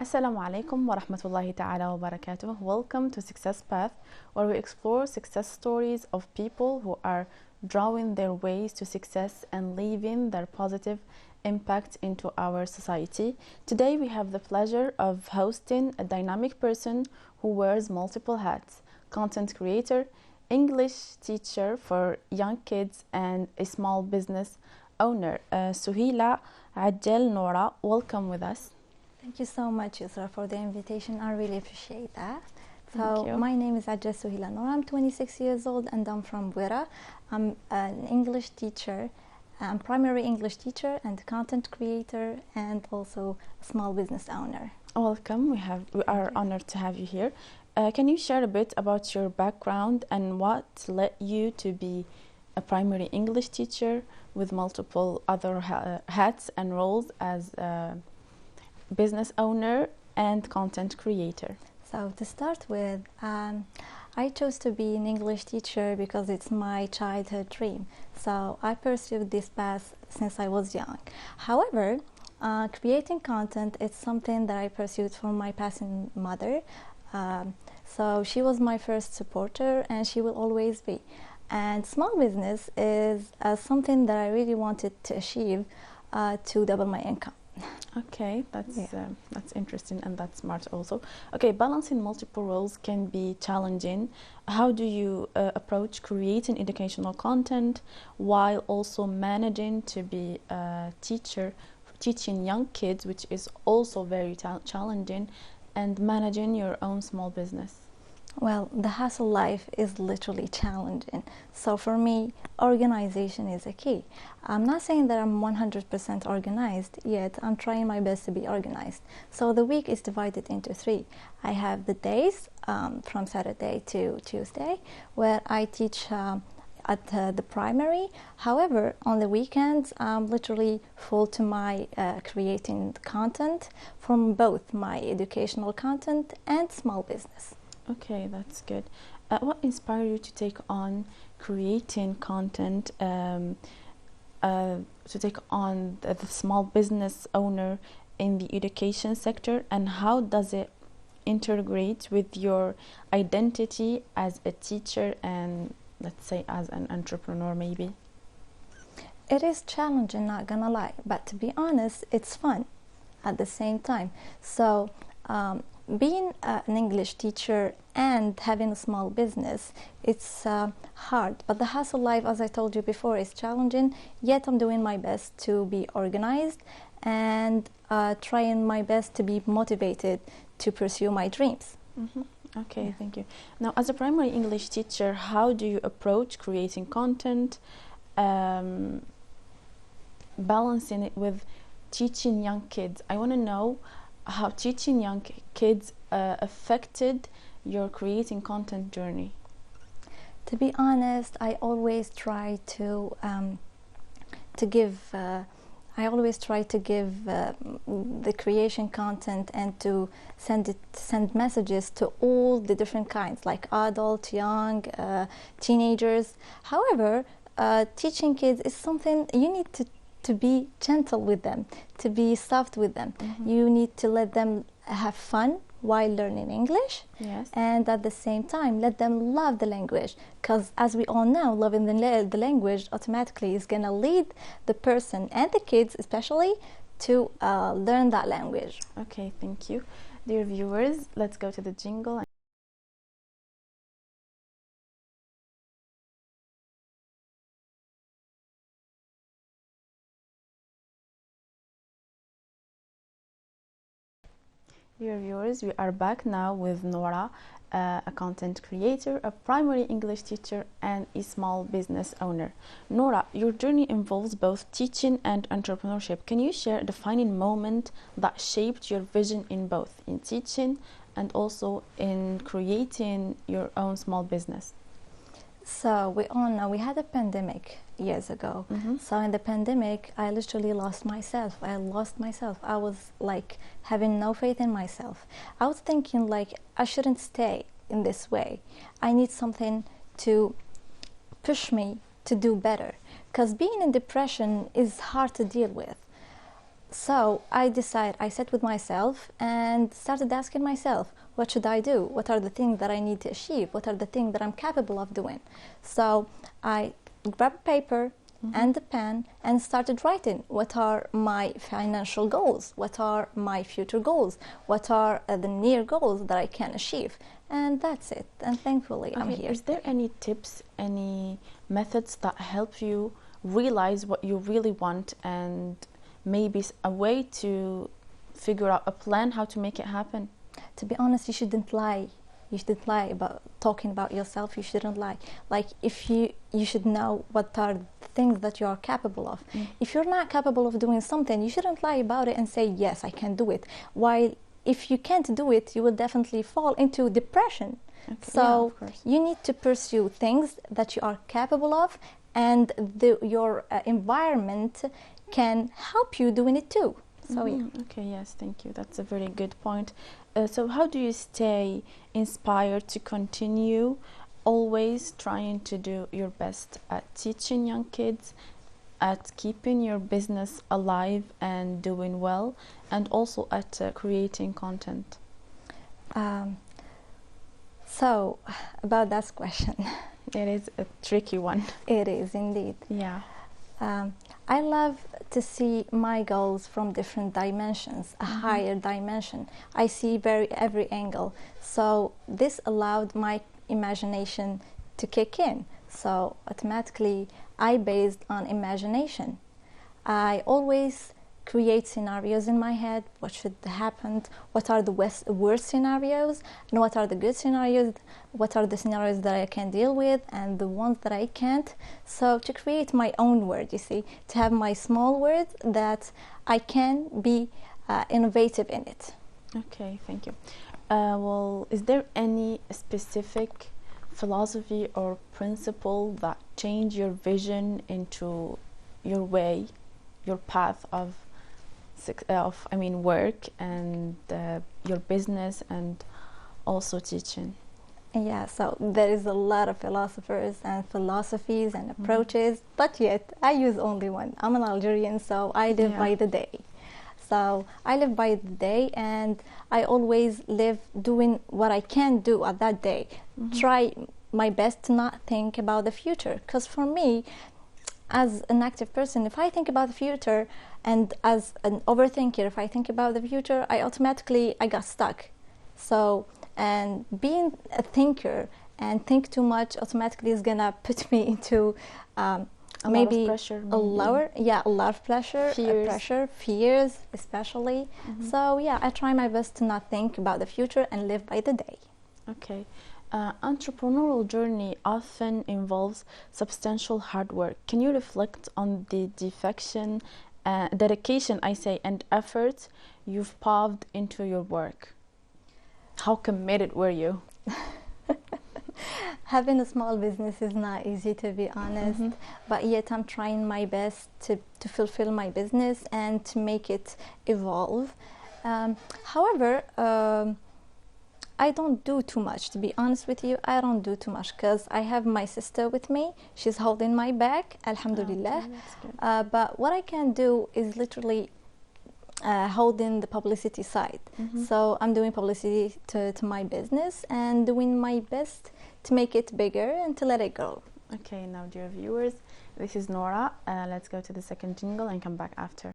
Assalamu alaikum wa rahmatullahi ta'ala wa barakatuh. Welcome to Success Path, where we explore success stories of people who are drawing their ways to success and leaving their positive impact into our society. Today we have the pleasure of hosting a dynamic person who wears multiple hats: content creator, English teacher for young kids, and a small business owner. Suhila Ajel Nora, welcome with us. Thank you so much, Yusra, for the invitation. I really appreciate that. Thank you. My name is Ajel Suhila Noor. I'm 26 years old and I'm from Wira. I'm an English teacher. I'm primary English teacher and content creator and also a small business owner. Welcome. We are honored to have you here. Can you share a bit about your background and what led you to be a primary English teacher with multiple other hats and roles as a business owner and content creator? So to start with, I chose to be an English teacher because it's my childhood dream. So I pursued this path since I was young. However, creating content is something that I pursued from my passing mother. So she was my first supporter and she will always be. And small business is something that I really wanted to achieve to double my income. Okay, that's interesting and that's smart also. Okay, balancing multiple roles can be challenging. How do you approach creating educational content while also managing to be a teacher, teaching young kids, which is also very challenging, and managing your own small business? Well, the hustle life is literally challenging. So for me, organization is a key. I'm not saying that I'm 100% organized, yet I'm trying my best to be organized. So the week is divided into 3. I have the days from Saturday to Tuesday where I teach at the primary. However, on the weekends, I'm literally full to my creating content from both my educational content and small business. Okay, that's good. What inspired you to take on creating content, to take on the small business owner in the education sector, and how does it integrate with your identity as a teacher and, let's say, as an entrepreneur maybe? It is challenging, not gonna lie, but to be honest, it's fun at the same time. So being an English teacher and having a small business, it's hard, but the hustle life, as I told you before, is challenging, yet I'm doing my best to be organized and trying my best to be motivated to pursue my dreams. Okay, Yeah. Thank you. Now, as a primary English teacher, how do you approach creating content, balancing it with teaching young kids? I want to know how teaching young kids affected your creating content journey. To be honest, I always try to give the creation content and to send messages to all the different kinds, like adult, young, teenagers. However, teaching kids is something you need to be gentle with them, to be soft with them. You need to let them have fun while learning English. Yes. And at the same time let them love the language, because as we all know, loving the language automatically is going to lead the person and the kids especially to learn that language. Okay, thank you. Dear viewers, let's go to the jingle. Dear viewers, we are back now with Nora, a content creator, a primary English teacher, and a small business owner. Nora, your journey involves both teaching and entrepreneurship. Can you share a defining moment that shaped your vision in both, in teaching and also in creating your own small business? So we all know we had a pandemic years ago. So in the pandemic, I literally lost myself. I was like having no faith in myself. I was thinking like I shouldn't stay in this way. I need something to push me to do better, because being in depression is hard to deal with. So I sat with myself and started asking myself, what should I do? What are the things that I need to achieve? What are the things that I'm capable of doing? So I grabbed a paper and a pen and started writing. What are my financial goals? What are my future goals? What are the near goals that I can achieve? And that's it. And thankfully, I'm here. Is there any tips, any methods that help you realize what you really want, and maybe a way to figure out a plan how to make it happen? To be honest, you shouldn't lie. You shouldn't lie about talking about yourself. You shouldn't lie. Like, if you should know what are the things that you are capable of. If you're not capable of doing something, you shouldn't lie about it and say, yes, I can do it. While if you can't do it, you will definitely fall into depression. Okay. So yeah, you need to pursue things that you are capable of, and your environment can help you doing it too. So yeah. Okay, yes, thank you. That's a very good point. So how do you stay inspired to continue always trying to do your best at teaching young kids, at keeping your business alive and doing well, and also at creating content? So about that question. It is a tricky one. It is indeed. Yeah. I love to see my goals from different dimensions, a higher dimension. I see every angle. So this allowed my imagination to kick in. So automatically I based on imagination. I always create scenarios in my head. What should happen? What are the worst scenarios? And what are the good scenarios? What are the scenarios that I can deal with and the ones that I can't? So to create my own world, you see, to have my small world that I can be innovative in it. Okay, thank you. Well, is there any specific philosophy or principle that changed your vision into your way, your path of work and your business and also teaching? Yeah, so there is a lot of philosophers and philosophies and approaches, but yet I use only one. I'm an Algerian, so I live by the day. So I live by the day, and I always live doing what I can do at that day. Try my best to not think about the future, because for me, as an active person, if I think about the future, and as an overthinker, if I think about the future, I got stuck. So, and being a thinker and think too much automatically is gonna put me into maybe a lot of pressure, fears especially. So yeah, I try my best to not think about the future and live by the day. Okay. Entrepreneurial journey often involves substantial hard work. Can you reflect on the dedication, and effort you've poured into your work? How committed were you? Having a small business is not easy, to be honest, but yet I'm trying my best to fulfill my business and to make it evolve. However, I don't do too much, to be honest with you. I don't do too much because I have my sister with me. She's holding my back, alhamdulillah. But what I can do is literally holding the publicity side. So I'm doing publicity to my business and doing my best to make it bigger and to let it go. Okay, now dear viewers, this is Nora. Let's go to the second jingle and come back after.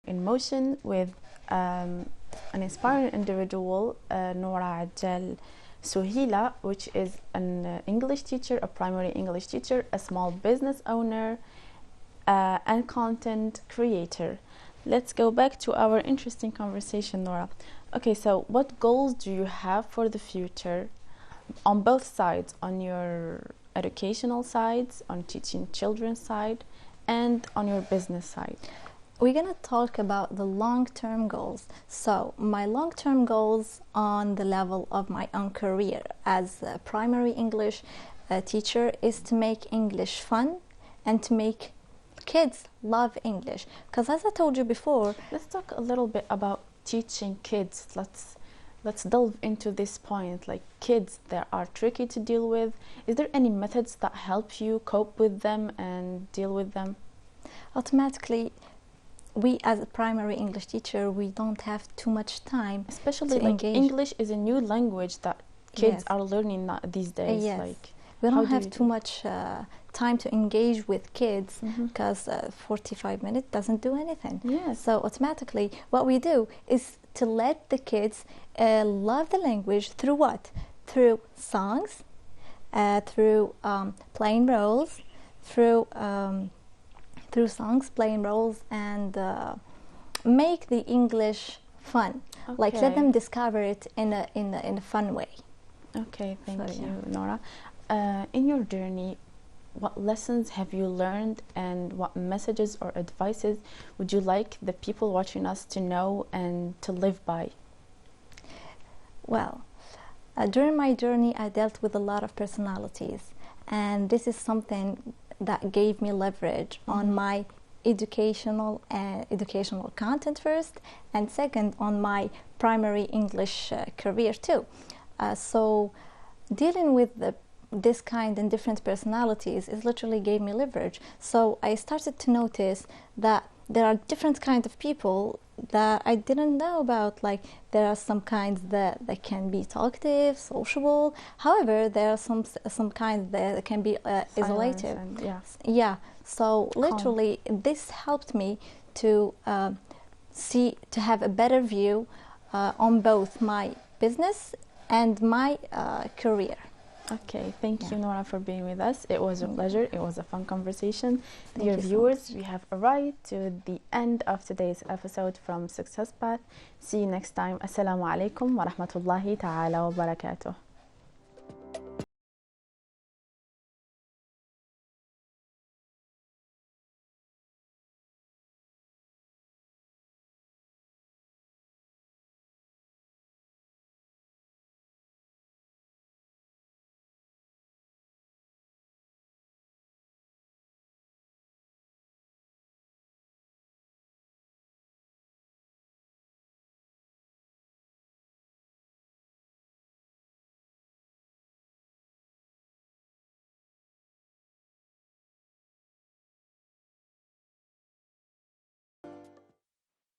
In motion with an inspiring individual, Nora Ajal Suhila, which is an English teacher, a primary English teacher, a small business owner, and content creator. Let's go back to our interesting conversation, Nora. Okay, so what goals do you have for the future on both sides, on your educational sides, on teaching children's side, and on your business side? We're going to talk about the long-term goals. So my long-term goals on the level of my own career as a primary English teacher is to make English fun and to make kids love English. Because as I told you before... Let's talk a little bit about teaching kids. Let's let's delve into this point, like kids that are tricky to deal with. Is there any methods that help you cope with them and deal with them? Automatically, we as a primary English teacher, we don't have too much time, especially to like engage. English is a new language that kids Yes. are learning these days. Yes. Like We how don't do have you too much time to engage with kids, Mhm. because 45 minutes doesn't do anything. Yes. So automatically, what we do is to let the kids love the language through what? Through songs, through playing roles, through songs, playing roles, and make the English fun. Like let Okay. them discover it in a fun way. Okay, thank So, you, yeah. Nora. In your journey, what lessons have you learned, and what messages or advices would you like the people watching us to know and to live by? Well, during my journey, I dealt with a lot of personalities, and this is something that gave me leverage on my educational content first, and second on my primary English career too. So dealing with this kind and different personalities is literally gave me leverage. So I started to notice that there are different kinds of people that I didn't know about. Like there are some kinds that can be talkative, sociable. However, there are some kinds that can be isolative. And, yeah. Yeah. So literally, this helped me to have a better view on both my business and my career. Okay, thank you, Nora, for being with us. It was a pleasure. It was a fun conversation. Thank Dear you so viewers, much. we have arrived to the end of today's episode from Success Path. See you next time. Assalamu alaikum wa rahmatullahi ta'ala wa barakatuh.